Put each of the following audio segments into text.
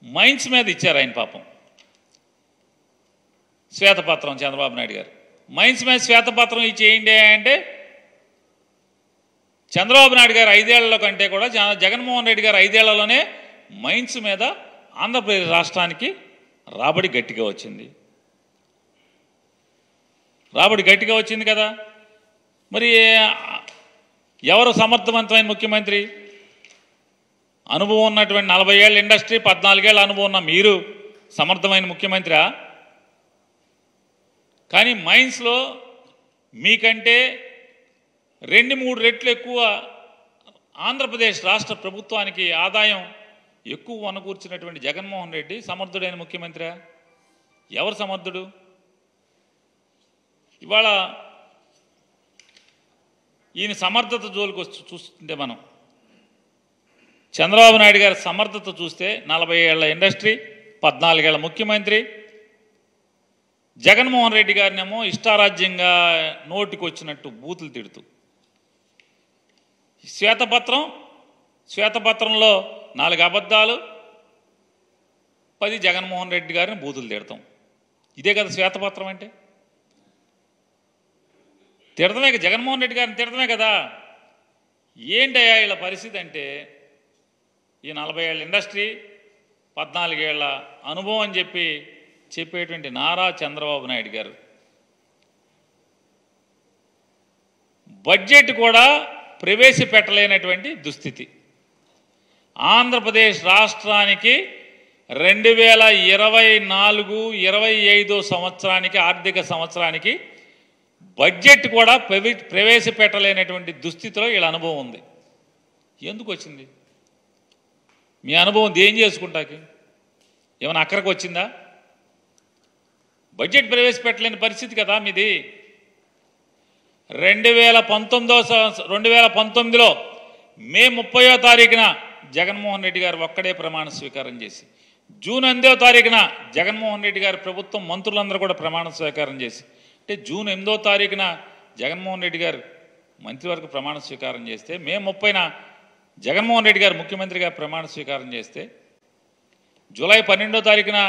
Mines మీద ఇచ్చారు ఆయన పాపం శ్వేతపత్రం. చంద్రబాబు నాయుడు గారు మైన్స్ మీద శ్వేతపత్రం ఇచ్చేయండి అంటే చంద్రబాబు నాయుడు గారు 5 ఏళ్ల కంటే కూడా జగన్మోహన్ రెడ్డి గారు 5 ఏళ్లలోనే మైన్స్ మీద ఆంధ్రప్రదేశ్ రాష్ట్రానికి రాబడి గట్టిగా వచ్చింది. కదా. మరి ఎవరు సమర్థవంతమైన ముఖ్యమంత్రి? అనుభవం ఉన్నటువంటి 40 ఏళ్ళ ఇండస్ట్రీ, 14 ఏళ్ళ అనుభవం ఉన్న మీరు సమర్థమైన ముఖ్యమంత్రి? కానీ మైన్స్లో మీకంటే 2-3 రెట్లు ఎక్కువ ఆంధ్రప్రదేశ్ రాష్ట్ర ప్రభుత్వానికి ఆదాయం ఎక్కువ వనకూర్చినటువంటి జగన్మోహన్ రెడ్డి సమర్థుడైన ముఖ్యమంత్రి? ఎవరు సమర్థుడు? ఇవాళ ఈయన సమర్థత జోలికి చూస్తుంటే మనం చంద్రబాబు నాయుడు గారి సమర్థత చూస్తే 40 ఏళ్ల ఇండస్ట్రీ, 14 ఏళ్ల ముఖ్యమంత్రి, జగన్మోహన్ రెడ్డి గారినేమో ఇష్టారాజ్యంగా నోటికి వచ్చినట్టు బూతులు తిడుతూ శ్వేతపత్రంలో 4 అబద్ధాలు, 10 జగన్మోహన్ రెడ్డి గారిని బూతులు తిడతాం. ఇదే కదా శ్వేతపత్రం అంటే? తిడతమే, జగన్మోహన్ రెడ్డి గారిని తిడతమే కదా. ఏంటయ్యా వీళ్ళ పరిస్థితి అంటే, ఈ 40 ఏళ్ళ ఇండస్ట్రీ, 14 ఏళ్ల అనుభవం అని చెప్పేటువంటి నారా చంద్రబాబు నాయుడు గారు బడ్జెట్ కూడా ప్రవేశపెట్టలేనటువంటి దుస్థితి. ఆంధ్రప్రదేశ్ రాష్ట్రానికి 2024-25 సంవత్సరానికి, ఆర్థిక సంవత్సరానికి బడ్జెట్ కూడా ప్రవేశపెట్టలేనటువంటి దుస్థితిలో వీళ్ళ అనుభవం ఉంది. ఎందుకు వచ్చింది? మీ అనుభవం దేం చేసుకుంటాకి? ఏమైనా అక్కడికి వచ్చిందా? బడ్జెట్ ప్రవేశపెట్టలేని పరిస్థితి కదా మీది. 2019లో మే 30వ తారీఖున జగన్మోహన్ రెడ్డి గారు ఒక్కడే ప్రమాణ స్వీకారం చేసి, జూన్ 8వ తారీఖున జగన్మోహన్ రెడ్డి గారి ప్రభుత్వం మంత్రులందరూ కూడా ప్రమాణ స్వీకారం చేసి, అంటే జూన్ 8వ తారీఖున జగన్మోహన్ రెడ్డి గారు మంత్రివర్గ ప్రమాణ స్వీకారం చేస్తే, మే 30న జగన్మోహన్ రెడ్డి గారు ముఖ్యమంత్రిగా ప్రమాణ స్వీకారం చేస్తే, జూలై 12వ తారీఖున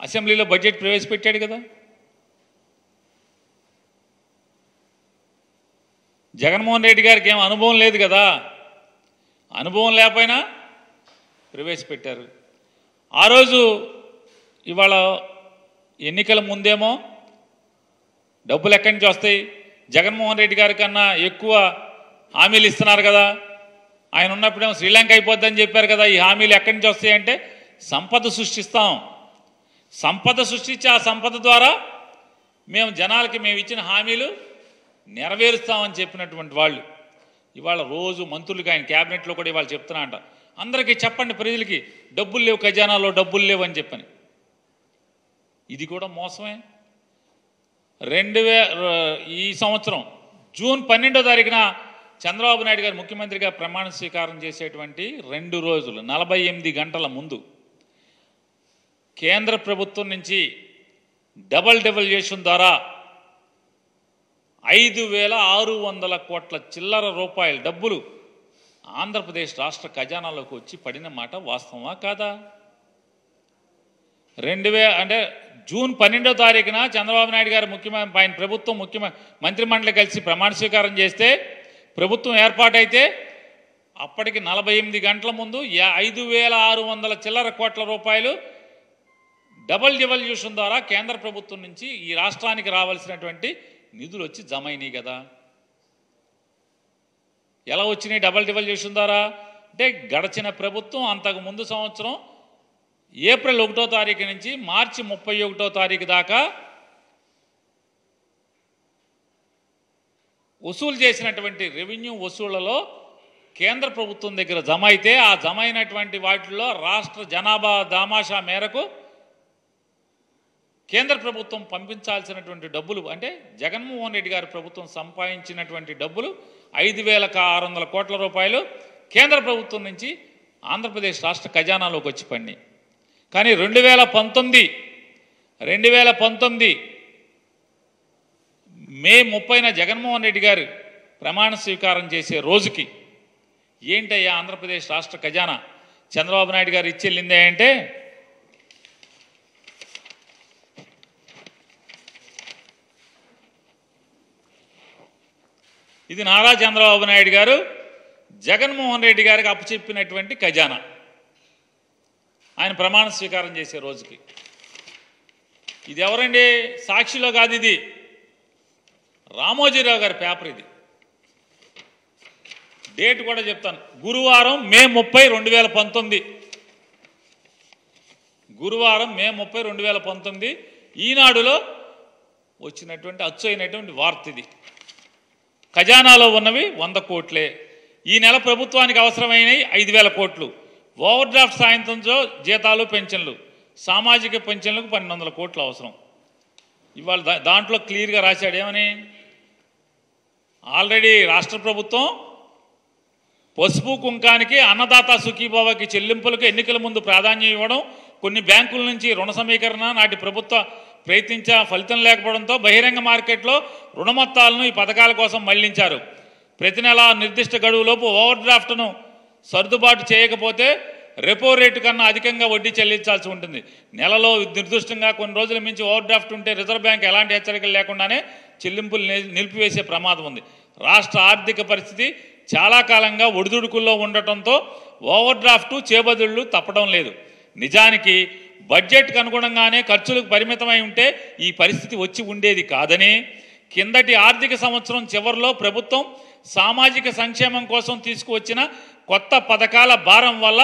అసెంబ్లీలో బడ్జెట్ ప్రవేశపెట్టాడు కదా. జగన్మోహన్ రెడ్డి గారికి ఏం అనుభవం లేదు కదా. అనుభవం లేకపోయినా ప్రవేశపెట్టారు. ఆ రోజు ఇవాళ ఎన్నికల ముందేమో డబ్బులు ఎక్కడి నుంచి వస్తాయి, జగన్మోహన్ రెడ్డి గారి కన్నా ఎక్కువ హామీలు ఇస్తున్నారు కదా, ఆయన ఉన్నప్పుడేమో శ్రీలంక అయిపోద్దని చెప్పారు కదా, ఈ హామీలు ఎక్కడి నుంచి వస్తాయంటే సంపద సృష్టిస్తాం, సంపద సృష్టించి ఆ సంపద ద్వారా మేము జనాలకి మేము ఇచ్చిన హామీలు నెరవేరుస్తామని చెప్పినటువంటి వాళ్ళు ఇవాళ రోజు మంత్రులకి, ఆయన క్యాబినెట్లో కూడా ఇవాళ చెప్తున్నా అంట, అందరికీ చెప్పండి ప్రజలకి డబ్బులు లేవు, ఖజానాలో డబ్బులు లేవు అని చెప్పని. ఇది కూడా మోసమే. ఈ సంవత్సరం జూన్ 12వ తారీఖున చంద్రబాబు నాయుడు గారు ముఖ్యమంత్రిగా ప్రమాణ స్వీకారం చేసేటువంటి 2 రోజులు 48 గంటల ముందు కేంద్ర ప్రభుత్వం నుంచి డబల్ డెవల్యూషన్ ద్వారా 5,600 కోట్ల చిల్లర రూపాయల డబ్బులు ఆంధ్రప్రదేశ్ రాష్ట్ర ఖజానాలోకి వచ్చి పడిన మాట వాస్తవమా కాదా? అంటే జూన్ 12వ తారీఖున చంద్రబాబు నాయుడు గారు ఆయన ప్రభుత్వం మంత్రిమండలి కలిసి ప్రమాణ స్వీకారం చేస్తే, ప్రభుత్వం ఏర్పాటైతే అప్పటికి 48 గంటల ముందు 5,600 చిల్లర కోట్ల రూపాయలు డబల్ డివల్యూషన్ ద్వారా కేంద్ర ప్రభుత్వం నుంచి ఈ రాష్ట్రానికి రావాల్సినటువంటి నిధులు వచ్చి జమ అయినాయి కదా. ఎలా వచ్చినాయి డబల్ డివల్యూషన్ ద్వారా అంటే, గడచిన ప్రభుత్వం అంతకు ముందు సంవత్సరం ఏప్రిల్ 1వ తారీఖు నుంచి మార్చి 31వ తారీఖు దాకా వసూలు చేసినటువంటి రెవెన్యూ వసూళ్లలో కేంద్ర ప్రభుత్వం దగ్గర జమ అయితే, ఆ జమ అయినటువంటి వాటిల్లో రాష్ట్ర జనాభా దామాషా మేరకు కేంద్ర ప్రభుత్వం పంపించాల్సినటువంటి డబ్బులు, అంటే జగన్మోహన్ రెడ్డి గారి ప్రభుత్వం సంపాదించినటువంటి డబ్బులు 5,600 కోట్ల రూపాయలు కేంద్ర ప్రభుత్వం నుంచి ఆంధ్రప్రదేశ్ రాష్ట్ర ఖజానాలోకి వచ్చి పడినాయి. కానీ 2019 మే 30న జగన్మోహన్ రెడ్డి గారు ప్రమాణ స్వీకారం చేసే రోజుకి ఏంటయ్యా ఆంధ్రప్రదేశ్ రాష్ట్ర ఖజానా చంద్రబాబు నాయుడు గారు ఇచ్చి వెళ్ళిందే అంటే ఇది నారా చంద్రబాబు నాయుడు గారు జగన్మోహన్ రెడ్డి గారికి అప్పచెప్పినటువంటి ఖజానా ఆయన ప్రమాణ స్వీకారం చేసే రోజుకి. ఇది ఎవరండి? సాక్షిలో కాదు, ఇది రామోజీరావు గారి పేపర్. ఇది డేట్ కూడా చెప్తాను. గురువారం మే 30, 2019. గురువారం మే 30, 2019 ఈనాడులో వచ్చినటువంటి అచ్చు అయినటువంటి వార్త ఇది. ఖజానాలో ఉన్నవి 100 కోట్లే. ఈ నెల ప్రభుత్వానికి అవసరమైనవి 5,000 కోట్లు. ఓవర్ డ్రాఫ్ట్ సాయంత్రంతో జీతాలు, పెన్షన్లు, సామాజిక పెన్షన్లకు 1,200 కోట్లు అవసరం. ఇవాళ దాంట్లో క్లియర్గా రాశాడు ఏమని, ఆల్రెడీ రాష్ట్ర ప్రభుత్వం పసుపు కుంకానికి, అన్నదాత సుఖీభావకి చెల్లింపులకు ఎన్నికల ముందు ప్రాధాన్యం ఇవ్వడం, కొన్ని బ్యాంకుల నుంచి రుణ సమీకరణ నాటి ప్రభుత్వ ప్రయత్నించా ఫలితం లేకపోవడంతో బహిరంగ మార్కెట్లో రుణ మొత్తాలను ఈ పథకాల కోసం మళ్లించారు. ప్రతి నెల నిర్దిష్ట గడువులోపు ఓవర్ డ్రాఫ్ట్ను సర్దుబాటు చేయకపోతే రెపో రేటు కన్నా అధికంగా వడ్డీ చెల్లించాల్సి ఉంటుంది. నెలలో నిర్దిష్టంగా కొన్ని రోజుల మించి ఓవర్ డ్రాఫ్ట్ ఉంటే రిజర్వ్ బ్యాంక్ ఎలాంటి హెచ్చరికలు లేకుండానే చెల్లింపులు నిలిపివేసే ప్రమాదం ఉంది. రాష్ట్ర ఆర్థిక పరిస్థితి చాలా కాలంగా ఒడిదుడుకుల్లో ఉండటంతో ఓవర్ డ్రాఫ్టు చేబదుళ్లు తప్పడం లేదు. నిజానికి బడ్జెట్కు అనుగుణంగానే ఖర్చులకు పరిమితమై ఉంటే ఈ పరిస్థితి వచ్చి ఉండేది కాదని, కిందటి ఆర్థిక సంవత్సరం చివరిలో ప్రభుత్వం సామాజిక సంక్షేమం కోసం తీసుకువచ్చిన కొత్త పథకాల భారం వల్ల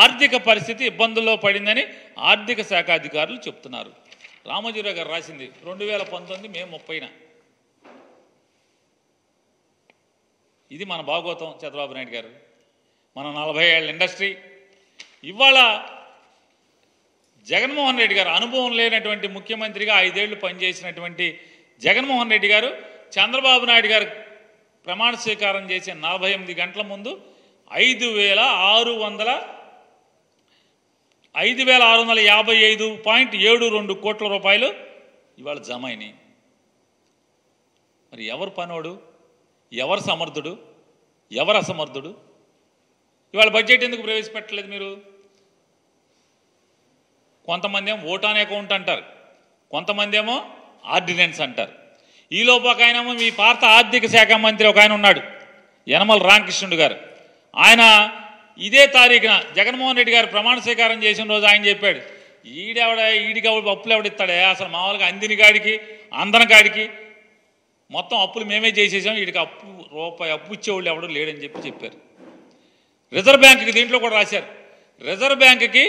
ఆర్థిక పరిస్థితి ఇబ్బందుల్లో పడిందని ఆర్థిక శాఖ అధికారులు చెప్తున్నారు. రామోజీరావు గారు రాసింది 2019 మే 30న. ఇది మన భాగోతం చంద్రబాబు నాయుడు గారు. మన 40 ఏళ్ళ ఇండస్ట్రీ. ఇవాళ జగన్మోహన్ రెడ్డి గారు అనుభవం లేనటువంటి ముఖ్యమంత్రిగా 5 ఏళ్లు పనిచేసినటువంటి జగన్మోహన్ రెడ్డి గారు చంద్రబాబు నాయుడు గారు ప్రమాణ స్వీకారం చేసే 48 గంటల ముందు 5,655.72 కోట్ల రూపాయలు ఇవాళ జమ అయినాయి. మరి ఎవరు పనోడు, ఎవరు సమర్థుడు, ఎవరు అసమర్థుడు? ఇవాళ బడ్జెట్ ఎందుకు ప్రవేశపెట్టలేదు మీరు? కొంతమంది ఏమో ఓటాన్ అకౌంట్ అంటారు, కొంతమంది ఏమో ఆర్డినెన్స్ అంటారు. ఈలోపు ఒక ఆయనేమో మీ పాత ఆర్థిక శాఖ మంత్రి ఒక ఆయన ఉన్నాడు, యనమల రామకృష్ణుడు గారు. ఆయన ఇదే తారీఖున జగన్మోహన్ రెడ్డి గారు ప్రమాణ స్వీకారం చేసిన రోజు ఆయన చెప్పాడు, ఈడికి అప్పులు ఎవడిస్తాడే, అసలు మామూలుగా అందిన కాడికి అందన కాడికి మొత్తం అప్పులు మేమే చేసేసాం, వీడికి రూపాయి అప్పు ఇచ్చేవాళ్ళు ఎవడో లేడని చెప్పారు. రిజర్వ్ బ్యాంకుకి దీంట్లో కూడా రాశారు. రిజర్వ్ బ్యాంకుకి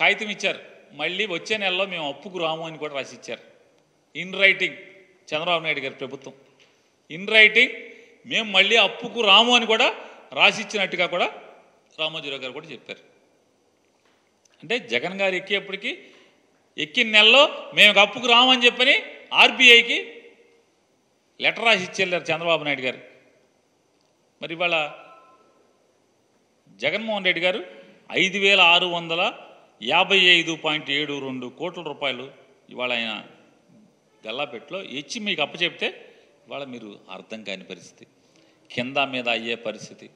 కాగితం ఇచ్చారు, మళ్ళీ వచ్చే నెలలో మేము అప్పుకు రాము అని కూడా రాసిచ్చారు. ఇన్ రైటింగ్ చంద్రబాబు నాయుడు గారి ప్రభుత్వం ఇన్ రైటింగ్ మేము మళ్ళీ అప్పుకు రాము అని కూడా రాసిచ్చినట్టుగా కూడా రామోజీరావు గారు కూడా చెప్పారు. అంటే జగన్ గారు ఎక్కేప్పటికీ ఎక్కిన నెలలో మేము అప్పుకు రాము అని చెప్పని ఆర్బీఐకి లెటర్ రాసి ఇచ్చేళ్ళారు చంద్రబాబు నాయుడు గారు. మరి ఇవాళ జగన్మోహన్ రెడ్డి గారు 5,655.72 కోట్ల రూపాయలు ఇవాళ ఆయన గల్లాపెట్లో ఇచ్చి మీకు అప్పచెప్తే ఇవాళ మీరు అర్థం కాని పరిస్థితి, కింద మీద అయ్యే పరిస్థితి.